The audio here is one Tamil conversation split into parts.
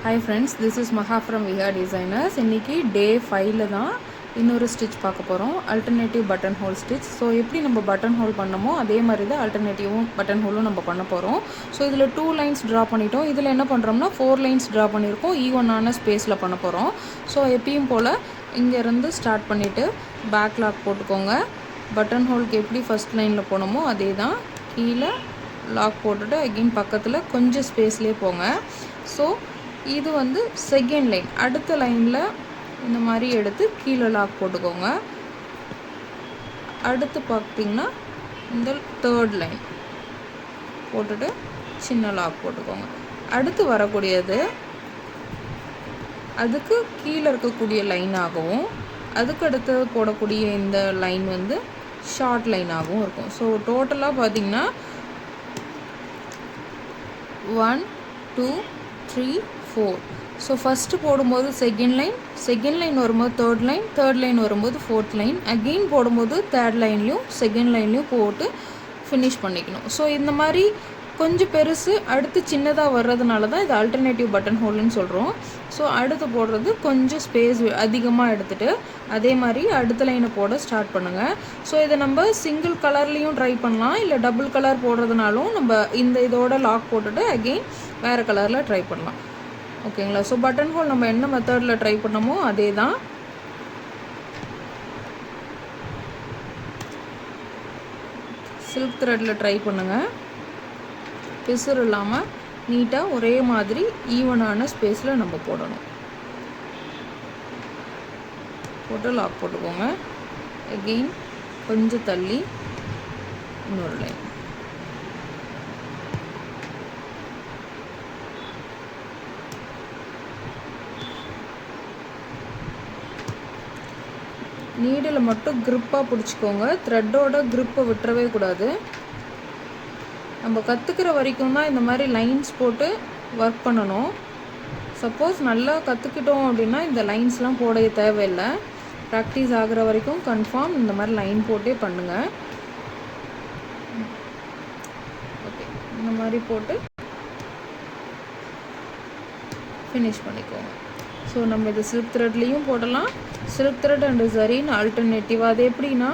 Hi friends, this is Maha from Viha Designers. இன்னைக்கு டே 5ல தான் இன்னொரு ஸ்டிச் பார்க்க போகிறோம், alternative button whole stitch. So எப்படி நம்ம பட்டன் ஹோல் பண்ணமோ அதே மாதிரி தான் அல்டர்னேட்டிவும் பட்டன் ஹோலும் நம்ம பண்ண போகிறோம். ஸோ இதில் 2 லைன்ஸ் ட்ரா பண்ணிட்டோம். இதில் என்ன பண்ணுறோம்னா 4 லைன்ஸ் ட்ரா பண்ணியிருக்கோம், ஈவனான ஸ்பேஸில் பண்ண போகிறோம். ஸோ எப்பயும் போல் இங்கேருந்து ஸ்டார்ட் பண்ணிவிட்டு பேக் லாக் போட்டுக்கோங்க. பட்டன் ஹோலுக்கு எப்படி ஃபஸ்ட் லைனில் போனோமோ அதே தான், கீழே லாக் போட்டுட்டு அகெயின் பக்கத்தில் கொஞ்சம் ஸ்பேஸ்லேயே போங்க. ஸோ இது வந்து செகண்ட் லைன். அடுத்த லைனில் இந்த மாதிரி எடுத்து கீழே லாக் போட்டுக்கோங்க. அடுத்து பார்த்திங்கன்னா இந்த தேர்ட் லைன் போட்டுட்டு சின்ன லாக் போட்டுக்கோங்க. அடுத்து வரக்கூடியது அதுக்கு கீழே இருக்கக்கூடிய லைனாகவும், அதுக்கு அடுத்து போடக்கூடிய இந்த லைன் வந்து ஷார்ட் லைனாகவும் இருக்கும். ஸோ டோட்டலாக பார்த்திங்கன்னா 1 2 3 4. ஸோ ஃபஸ்ட்டு போடும்போது செகண்ட் லைன் வரும்போது தேர்ட் லைன் வரும்போது ஃபோர்த் லைன், அகெயின் போடும்போது தேர்ட் லைன்லேயும் செகண்ட் லைன்லேயும் போட்டு ஃபினிஷ் பண்ணிக்கணும். ஸோ இந்த மாதிரி கொஞ்சம் பெருசு அடுத்து சின்னதாக வர்றதுனால தான் இது அல்டர்னேட்டிவ் பட்டன் ஹோல்னு சொல்கிறோம். ஸோ அடுத்து போடுறது கொஞ்சம் ஸ்பேஸ் அதிகமாக எடுத்துகிட்டு அதே மாதிரி அடுத்த லைனை போட ஸ்டார்ட் பண்ணுங்கள். ஸோ இதை நம்ம சிங்கிள் கலர்லேயும் ட்ரை பண்ணலாம், இல்லை டபுள் கலர் போடுறதுனாலும் நம்ம இந்த இதோட லாக் போட்டுட்டு அகெயின் வேறு கலரில் ட்ரை பண்ணலாம். ஓகேங்களா? ஸோ பட்டன் ஹோல் நம்ம என்ன மெத்தடில் ட்ரை பண்ணமோ அதே தான். சில்க் த்ரெட்டில் ட்ரை பண்ணுங்கள். பிசுறு இல்லாமல் நீட்டாக ஒரே மாதிரி ஈவனான ஸ்பேஸில் நம்ம போடணும். போட்டு லாக் போட்டுக்கோங்க. அகெயின் கொஞ்சம் தள்ளி இன்னொரு லைன். நீடில் மட்டும் க்ரிப்பாக பிடிச்சிக்கோங்க, த்ரெட்டோட க்ரிப்பை விட்டுறவே கூடாது. நம்ம கற்றுக்கிற வரைக்கும் தான் இந்த மாதிரி லைன்ஸ் போட்டு ஒர்க் பண்ணணும். சப்போஸ் நல்லா கற்றுக்கிட்டோம் அப்படின்னா இந்த லைன்ஸ்லாம் போட தேவையில்லை. ப்ராக்டிஸ் ஆகிற வரைக்கும் கன்ஃபார்ம் இந்த மாதிரி லைன் போட்டே பண்ணுங்கள். ஓகே, இந்த மாதிரி போட்டு ஃபினிஷ் பண்ணிக்கோங்க. ஸோ நம்ம இது சில்க் த்ரெட்லேயும் போடலாம். சில்க் த்ரெட் அண்டு ஜரின்னு ஆல்டர்னேட்டிவ். அது எப்படின்னா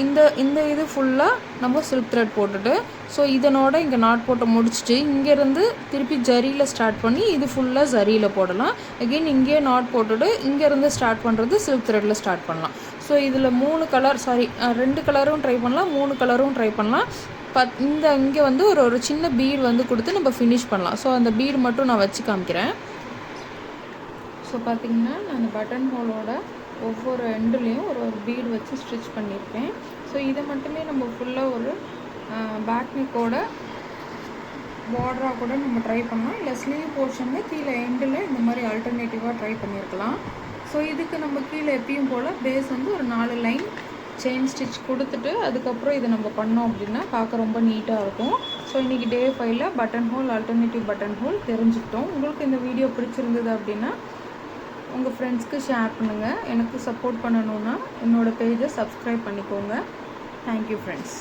இந்த இது ஃபுல்லாக நம்ம சில்க் த்ரெட் போட்டுட்டு, ஸோ இதனோட இங்கே நாட் போட்டு முடிச்சுட்டு இங்கேருந்து திருப்பி ஜரியில் ஸ்டார்ட் பண்ணி இது ஃபுல்லாக ஜரியில் போடலாம். அகெயின் இங்கேயே நாட் போட்டுட்டு இங்கேருந்து ஸ்டார்ட் பண்ணுறது சில்க் த்ரெட்டில் ஸ்டார்ட் பண்ணலாம். ஸோ இதில் 2 கலரும் ட்ரை பண்ணலாம், 3 கலரும் ட்ரை பண்ணலாம். இங்கே வந்து ஒரு சின்ன பீட் வந்து கொடுத்து நம்ம ஃபினிஷ் பண்ணலாம். ஸோ அந்த பீடு மட்டும் நான் வச்சு காமிக்கிறேன். ஸோ பார்த்திங்கன்னா நான் அந்த பட்டன் ஹோலோட ஒவ்வொரு எண்டுலேயும் ஒரு பீடு வச்சு ஸ்டிச் பண்ணியிருக்கேன். ஸோ இதை மட்டுமே நம்ம ஃபுல்லாக ஒரு பேக் நெக்கோட பார்டராக கூட நம்ம ட்ரை பண்ணலாம், இல்லை ஸ்லீவ் போர்ஷனில் கீழே எண்டில் இந்த மாதிரி ஆல்டர்னேட்டிவாக ட்ரை பண்ணியிருக்கலாம். ஸோ இதுக்கு நம்ம கீழே எப்பயும் போல் பேஸ் வந்து ஒரு 4 லைன் செயின் ஸ்டிச் கொடுத்துட்டு அதுக்கப்புறம் இதை நம்ம பண்ணோம் அப்படின்னா பார்க்க ரொம்ப நீட்டாக இருக்கும். ஸோ இன்றைக்கி டே 5ல் button hole, alternative button hole தெரிஞ்சுக்கிட்டோம். உங்களுக்கு இந்த வீடியோ பிடிச்சிருந்தது அப்படின்னா உங்கள் ஃப்ரெண்ட்ஸ்க்கு ஷேர் பண்ணுங்கள். எனக்கு சப்போர்ட் பண்ணணுன்னா என்னோடய பேஜை சப்ஸ்கிரைப் பண்ணிக்கோங்க. Thank you friends.